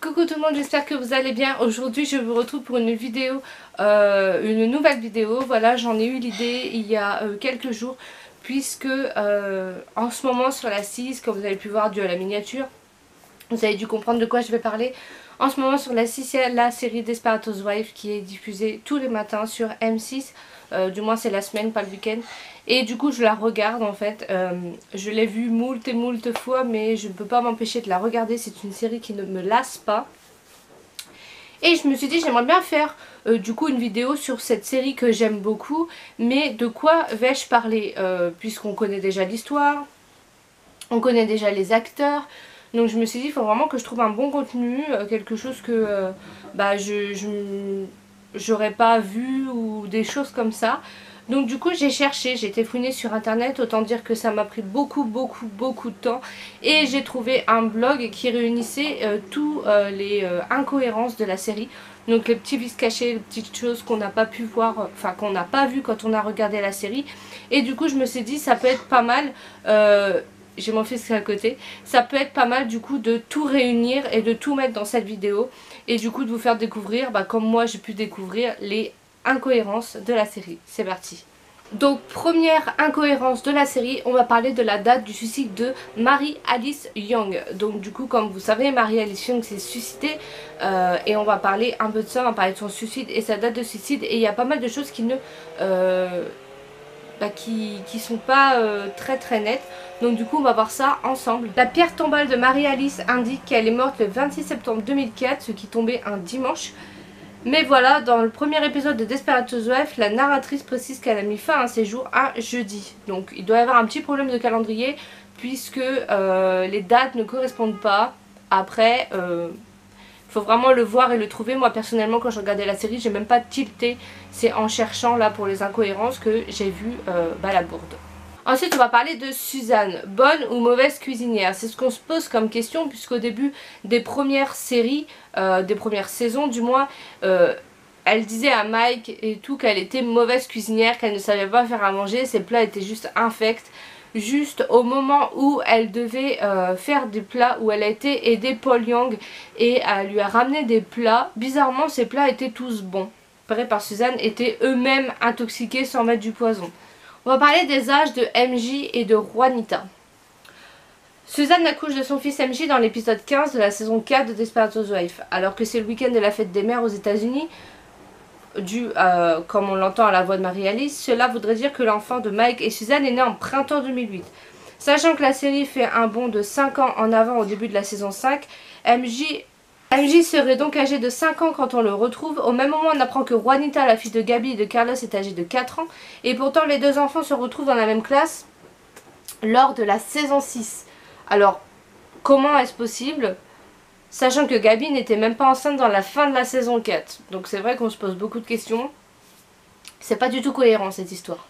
Coucou tout le monde, j'espère que vous allez bien. Aujourd'hui je vous retrouve pour une vidéo, une nouvelle vidéo. Voilà, j'en ai eu l'idée il y a quelques jours, puisque en ce moment sur la 6, comme vous avez pu voir dû à la miniature, vous avez dû comprendre de quoi je vais parler. En ce moment sur la 6, il y a la série Desperate Housewives qui est diffusée tous les matins sur M6. Du moins c'est la semaine, pas le week-end. Et du coup je la regarde en fait. Je l'ai vue moult et moult fois, mais je ne peux pas m'empêcher de la regarder. C'est une série qui ne me lasse pas. Et je me suis dit j'aimerais bien faire du coup une vidéo sur cette série que j'aime beaucoup. Mais de quoi vais-je parler puisqu'on connaît déjà l'histoire, on connaît déjà les acteurs. Donc je me suis dit il faut vraiment que je trouve un bon contenu, quelque chose que j'aurais pas vu ou des choses comme ça. Donc du coup j'ai cherché, j'ai été fouiner sur internet, autant dire que ça m'a pris beaucoup de temps. Et j'ai trouvé un blog qui réunissait tous les incohérences de la série. Donc les petits vices cachés, les petites choses qu'on n'a pas pu voir, enfin qu'on n'a pas vu quand on a regardé la série. Et du coup je me suis dit ça peut être pas mal, j'ai mon fils à côté, ça peut être pas mal du coup de tout réunir et de tout mettre dans cette vidéo. Et du coup de vous faire découvrir, comme moi j'ai pu découvrir les incohérences de la série. C'est parti. Donc première incohérence de la série, on va parler de la date du suicide de Mary Alice Young. Donc du coup comme vous savez, Mary Alice Young s'est suicidée et on va parler un peu de ça, on va parler de son suicide et sa date de suicide. Et il y a pas mal de choses qui ne qui sont pas très nettes. Donc du coup on va voir ça ensemble. La pierre tombale de Mary Alice indique qu'elle est morte le 26 septembre 2004, ce qui tombait un dimanche. Mais voilà, dans le premier épisode de Desperate Housewives, la narratrice précise qu'elle a mis fin à ses jours un jeudi. Donc il doit y avoir un petit problème de calendrier puisque les dates ne correspondent pas. Après, faut vraiment le voir et le trouver. Moi personnellement quand je regardais la série, j'ai même pas tilté. C'est en cherchant là pour les incohérences que j'ai vu la bourde. Ensuite on va parler de Suzanne, bonne ou mauvaise cuisinière. C'est ce qu'on se pose comme question puisqu'au début des premières séries, des premières saisons du moins, elle disait à Mike et tout qu'elle était mauvaise cuisinière, qu'elle ne savait pas faire à manger, ses plats étaient juste infects. Juste au moment où elle devait faire des plats, où elle a été aider Paul Young et elle lui a ramené des plats, bizarrement ces plats étaient tous bons. Préparés par Suzanne, étaient eux-mêmes intoxiqués sans mettre du poison. On va parler des âges de MJ et de Juanita. Suzanne accouche de son fils MJ dans l'épisode 15 de la saison 4 de Desperate Housewives. Alors que c'est le week-end de la fête des mères aux États-Unis, dû, comme on l'entend à la voix de Mary Alice, cela voudrait dire que l'enfant de Mike et Suzanne est né en printemps 2008. Sachant que la série fait un bond de 5 ans en avant au début de la saison 5, MJ serait donc âgé de 5 ans quand on le retrouve. Au même moment on apprend que Juanita, la fille de Gabi et de Carlos, est âgée de 4 ans. Et pourtant les deux enfants se retrouvent dans la même classe lors de la saison 6. Alors comment est-ce possible? Sachant que Gabi n'était même pas enceinte dans la fin de la saison 4. Donc c'est vrai qu'on se pose beaucoup de questions. C'est pas du tout cohérent cette histoire.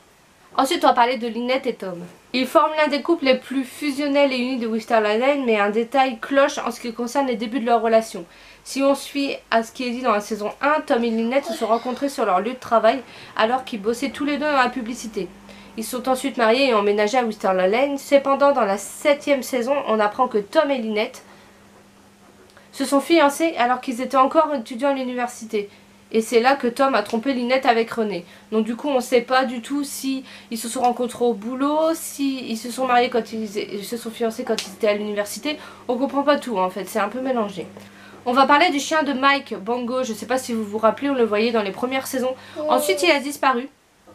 Ensuite on va parler de Lynette et Tom. Ils forment l'un des couples les plus fusionnels et unis de Wisterland, mais un détail cloche en ce qui concerne les débuts de leur relation. Si on suit à ce qui est dit dans la saison 1, Tom et Lynette se sont rencontrés sur leur lieu de travail alors qu'ils bossaient tous les deux dans la publicité. Ils sont ensuite mariés et emménagés à Wisterland. Cependant dans la 7e saison, on apprend que Tom et Lynette se sont fiancés alors qu'ils étaient encore étudiants à l'université. Et c'est là que Tom a trompé Lynette avec René. Donc du coup on ne sait pas du tout si ils se sont rencontrés au boulot, si ils se sont mariés quand ils se sont fiancés quand ils étaient à l'université. On comprend pas tout en fait, c'est un peu mélangé. On va parler du chien de Mike, Bongo. Je sais pas si vous vous rappelez, on le voyait dans les premières saisons. Ensuite il a disparu.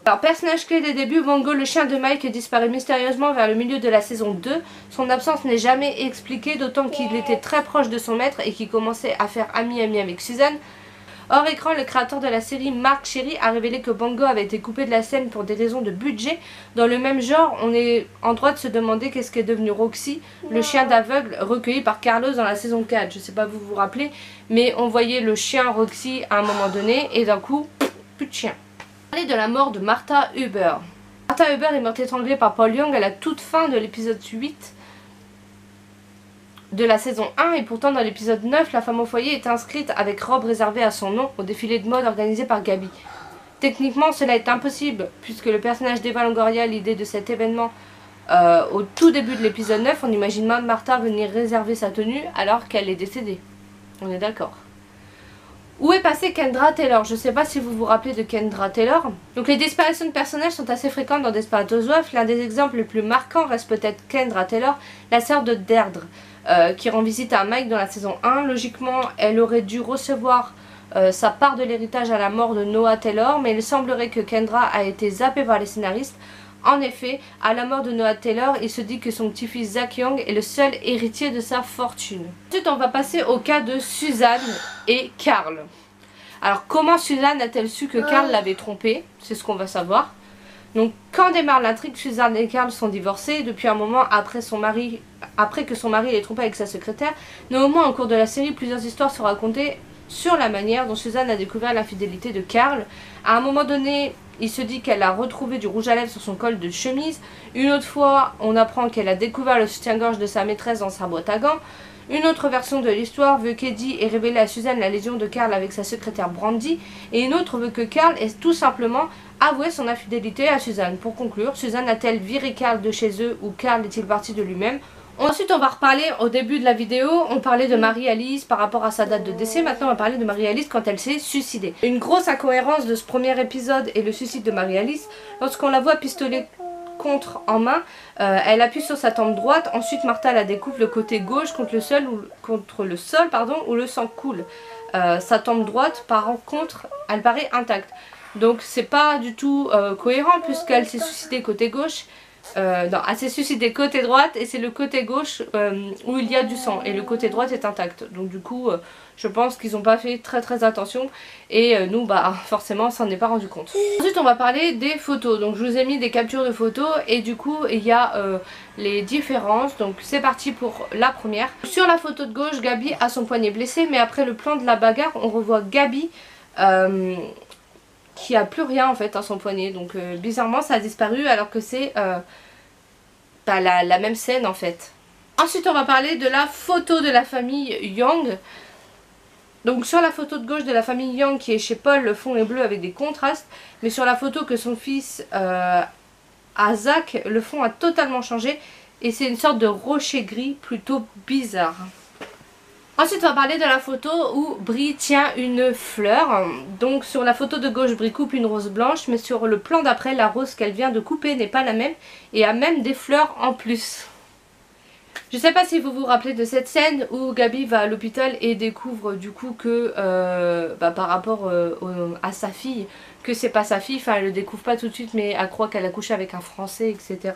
Alors personnage clé des débuts, Bongo, le chien de Mike, disparaît mystérieusement vers le milieu de la saison 2. Son absence n'est jamais expliquée, d'autant qu'il était très proche de son maître et qu'il commençait à faire ami avec Suzanne. Hors écran, le créateur de la série, Mark Cherry, a révélé que Bongo avait été coupé de la scène pour des raisons de budget. Dans le même genre, on est en droit de se demander qu'est-ce qu'est devenu Roxy, le chien d'aveugle recueilli par Carlos dans la saison 4. Je sais pas vous vous rappelez, mais on voyait le chien Roxy à un moment donné et d'un coup, plus de chien. On va parler de la mort de Martha Huber. Martha Huber est morte étranglée par Paul Young à la toute fin de l'épisode 8 de la saison 1, et pourtant dans l'épisode 9, la femme au foyer est inscrite avec robe réservée à son nom au défilé de mode organisé par Gabi. Techniquement cela est impossible puisque le personnage d'Eva Longoria, l'idée de cet événement au tout début de l'épisode 9, on imagine même Martha venir réserver sa tenue alors qu'elle est décédée. On est d'accord. Où est passée Kendra Taylor? Je ne sais pas si vous vous rappelez de Kendra Taylor. Donc les disparitions de personnages sont assez fréquentes dans Desperate Housewives. L'un des exemples les plus marquants reste peut-être Kendra Taylor, la sœur de Deirdre, qui rend visite à Mike dans la saison 1. Logiquement, elle aurait dû recevoir sa part de l'héritage à la mort de Noah Taylor, mais il semblerait que Kendra a été zappée par les scénaristes. En effet, à la mort de Noah Taylor, il se dit que son petit-fils Zach Young est le seul héritier de sa fortune. Ensuite, on va passer au cas de Suzanne et Carl. Alors, comment Suzanne a-t-elle su que Carl l'avait trompée? C'est ce qu'on va savoir. Donc, quand démarre l'intrigue, Suzanne et Carl sont divorcés depuis un moment après que son mari l'ait trompé avec sa secrétaire. Néanmoins, au cours de la série, plusieurs histoires sont racontées sur la manière dont Suzanne a découvert l'infidélité de Carl. À un moment donné, il se dit qu'elle a retrouvé du rouge à lèvres sur son col de chemise. Une autre fois, on apprend qu'elle a découvert le soutien-gorge de sa maîtresse dans sa boîte à gants. Une autre version de l'histoire veut qu'Eddie ait révélé à Suzanne la lésion de Carl avec sa secrétaire Brandy. Et une autre veut que Carl ait tout simplement avoué son infidélité à Suzanne. Pour conclure, Suzanne a-t-elle viré Carl de chez eux ou Carl est-il parti de lui-même? Ensuite, on va reparler au début de la vidéo, on parlait de Marie-Alice par rapport à sa date de décès. Maintenant, on va parler de Marie-Alice quand elle s'est suicidée. Une grosse incohérence de ce premier épisode est le suicide de Marie-Alice. Lorsqu'on la voit pistolet contre en main, elle appuie sur sa tempe droite. Ensuite, Martha la découpe le côté gauche contre le sol, où le sang coule. Sa tempe droite, par contre, elle paraît intacte. Donc, c'est pas du tout cohérent puisqu'elle s'est suicidée côté gauche. Non, elle s'est suicidée côté droite et c'est le côté gauche où il y a du sang et le côté droit est intact. Donc du coup je pense qu'ils n'ont pas fait très attention et nous bah forcément on s'en est pas rendu compte. Ensuite on va parler des photos. Donc je vous ai mis des captures de photos et du coup il y a les différences. Donc c'est parti pour la première. Sur la photo de gauche, Gabi a son poignet blessé, mais après le plan de la bagarre on revoit Gabi qui a plus rien en fait à son poignet. Donc bizarrement ça a disparu alors que c'est la même scène en fait. Ensuite on va parler de la photo de la famille Young. Donc sur la photo de gauche de la famille Young qui est chez Paul, le fond est bleu avec des contrastes. Mais sur la photo que son fils a Zach, le fond a totalement changé. Et c'est une sorte de rocher gris plutôt bizarre. Ensuite on va parler de la photo où Brie tient une fleur. Donc sur la photo de gauche, Brie coupe une rose blanche, mais sur le plan d'après, la rose qu'elle vient de couper n'est pas la même et a même des fleurs en plus. Je sais pas si vous vous rappelez de cette scène où Gabi va à l'hôpital et découvre du coup que par rapport à sa fille, que c'est pas sa fille, enfin elle le découvre pas tout de suite mais elle croit qu'elle a couché avec un Français, etc.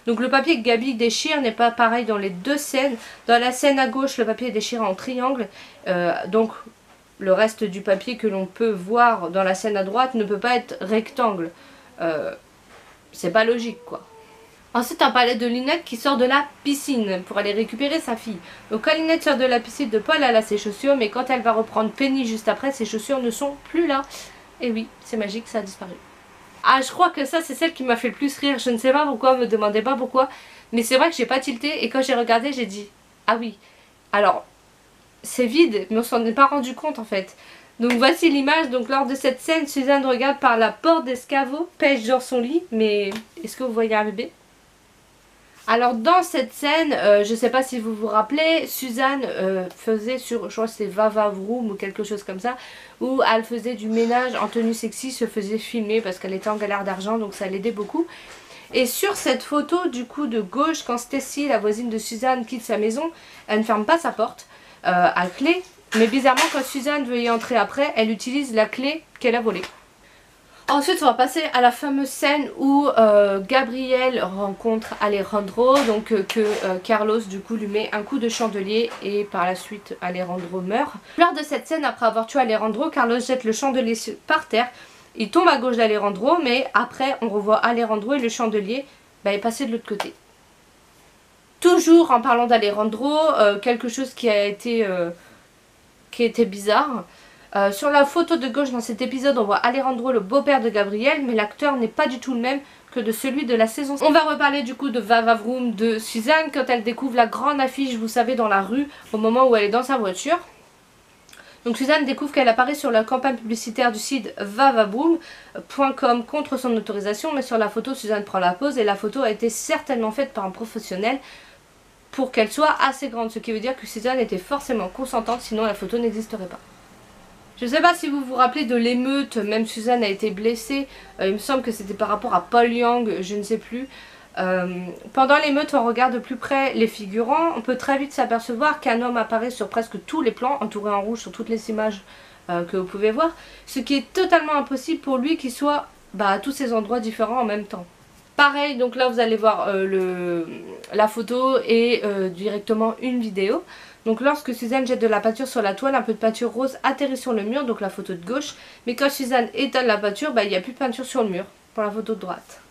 Donc le papier que Gabi déchire n'est pas pareil dans les deux scènes. Dans la scène à gauche, le papier est déchiré en triangle, donc le reste du papier que l'on peut voir dans la scène à droite ne peut pas être rectangle. C'est pas logique quoi. Ensuite on parlait de Lynette qui sort de la piscine pour aller récupérer sa fille. Donc quand Lynette sort de la piscine de Paul, elle a ses chaussures, mais quand elle va reprendre Penny juste après, ses chaussures ne sont plus là. Et oui, c'est magique, ça a disparu. Ah, je crois que ça c'est celle qui m'a fait le plus rire, je ne sais pas pourquoi, me demandez pas pourquoi. Mais c'est vrai que j'ai pas tilté et quand j'ai regardé j'ai dit, ah oui, alors c'est vide mais on s'en est pas rendu compte en fait. Donc voici l'image, donc lors de cette scène, Suzanne regarde par la porte d'escabeau, pêche dans son lit, mais est-ce que vous voyez un bébé? Alors dans cette scène, je sais pas si vous vous rappelez, Suzanne faisait sur, je crois que c'est Vava Vroom ou quelque chose comme ça, où elle faisait du ménage en tenue sexy, se faisait filmer parce qu'elle était en galère d'argent, donc ça l'aidait beaucoup. Et sur cette photo du coup de gauche, quand Stacy, la voisine de Suzanne, quitte sa maison, elle ne ferme pas sa porte à clé, mais bizarrement quand Suzanne veut y entrer après, elle utilise la clé qu'elle a volée. Ensuite on va passer à la fameuse scène où Gabriel rencontre Alejandro, donc Carlos du coup lui met un coup de chandelier et par la suite Alejandro meurt. Lors de cette scène, après avoir tué Alejandro, Carlos jette le chandelier par terre, il tombe à gauche d'Alejandro, mais après on revoit Alejandro et le chandelier est passé de l'autre côté. Toujours en parlant d'Alejandro, quelque chose qui a été bizarre. Sur la photo de gauche dans cet épisode on voit Alejandro, le beau-père de Gabriel, mais l'acteur n'est pas du tout le même que de celui de la saison 5. On va reparler du coup de Vava Vroom de Suzanne quand elle découvre la grande affiche, vous savez, dans la rue au moment où elle est dans sa voiture. Donc Suzanne découvre qu'elle apparaît sur la campagne publicitaire du site vavavoom.com contre son autorisation, mais sur la photo Suzanne prend la pause et la photo a été certainement faite par un professionnel. pour qu'elle soit assez grande, ce qui veut dire que Suzanne était forcément consentante, sinon la photo n'existerait pas. Je sais pas si vous vous rappelez de l'émeute, même Suzanne a été blessée, il me semble que c'était par rapport à Paul Yang, je ne sais plus. Pendant l'émeute, on regarde de plus près les figurants, on peut très vite s'apercevoir qu'un homme apparaît sur presque tous les plans, entouré en rouge sur toutes les images que vous pouvez voir, ce qui est totalement impossible pour lui qu'il soit à tous ces endroits différents en même temps. Pareil, donc là vous allez voir la photo et directement une vidéo. Donc lorsque Suzanne jette de la peinture sur la toile, un peu de peinture rose atterrit sur le mur, donc la photo de gauche. Mais quand Suzanne étale la peinture, il n'y a plus de peinture sur le mur, pour la photo de droite.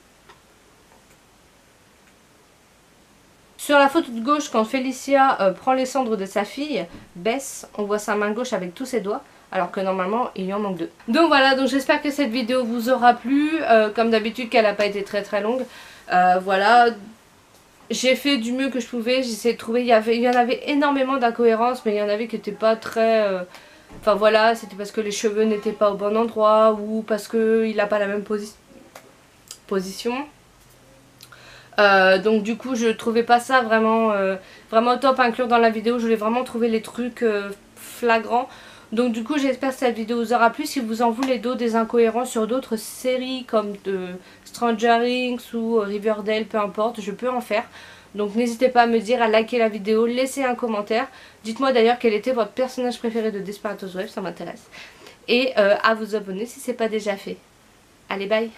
Sur la photo de gauche, quand Félicia prend les cendres de sa fille, Bess, on voit sa main gauche avec tous ses doigts, alors que normalement il y en manque deux. Donc voilà, donc j'espère que cette vidéo vous aura plu, comme d'habitude qu'elle n'a pas été très longue. Voilà, j'ai fait du mieux que je pouvais, j'ai essayé de trouver, il y en avait énormément d'incohérences, mais il y en avait qui n'étaient pas très... Enfin voilà, c'était parce que les cheveux n'étaient pas au bon endroit, ou parce qu'il n'a pas la même position. Donc du coup je trouvais pas ça vraiment top à inclure dans la vidéo. Je voulais vraiment trouver les trucs flagrants. Donc du coup j'espère que cette vidéo vous aura plu. Si vous en voulez d'autres, des incohérences sur d'autres séries comme de Stranger Things ou Riverdale, peu importe, je peux en faire. Donc n'hésitez pas à me dire, à liker la vidéo, laisser un commentaire. Dites-moi d'ailleurs quel était votre personnage préféré de Desperate Housewives, ça m'intéresse. Et à vous abonner si c'est pas déjà fait. Allez, bye!